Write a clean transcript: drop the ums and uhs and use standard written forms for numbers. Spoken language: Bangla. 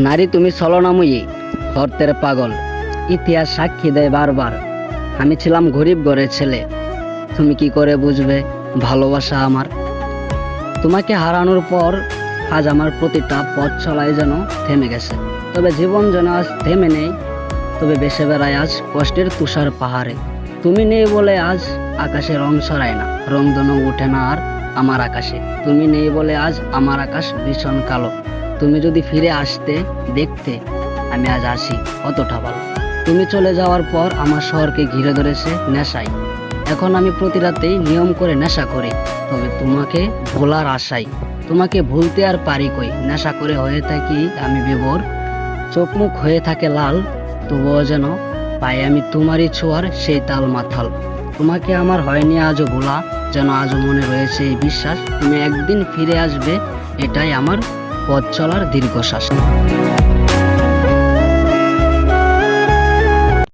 নারী তুমি ছলনাময়ী, অর্থের পাগল। ইতিহাস সাক্ষী দেয় বারবার, আমি ছিলাম গরিব ঘরের ছেলে। তুমি কি করে বুঝবে ভালোবাসা আমার? তোমাকে হারানোর পর আজ আমার প্রতিটা পথ চলায় যেন থেমে গেছে। তবে জীবন যেন আজ থেমে নেই, তবে বেসে বেড়ায় আজ কষ্টের তুষার পাহাড়ে। তুমি নেই বলে আজ আকাশে রং ছড়ায় না, রংধনু ওঠে না আর আমার আকাশে। তুমি নেই বলে আজ আমার আকাশ ভীষণ কালো। তুমি যদি ফিরে আসতে, দেখতে আমি আজ আসি কতটা ভালো। তুমি চলে যাওয়ার পর আমার শহরকে ঘিরে ধরেছে নেশায়। এখন আমি প্রতি রাতেই নিয়ম করে নেশা করি, তবে তোমাকে ভোলার আশায়। তোমাকে ভুলতে আর পারি কই, নেশা করে হয়ে থাকি আমি বিভোর। চোখ মুখ হয়ে থাকে লাল, তবুও যেন পাই আমি তোমারই ছোঁয়ার সেই তাল মাথাল। তোমাকে আমার হয়নি আজও ভোলা, যেন আজও মনে রয়েছে এই বিশ্বাস তুমি একদিন ফিরে আসবে, এটাই আমার পথ চলার দীর্ঘশ্বাস।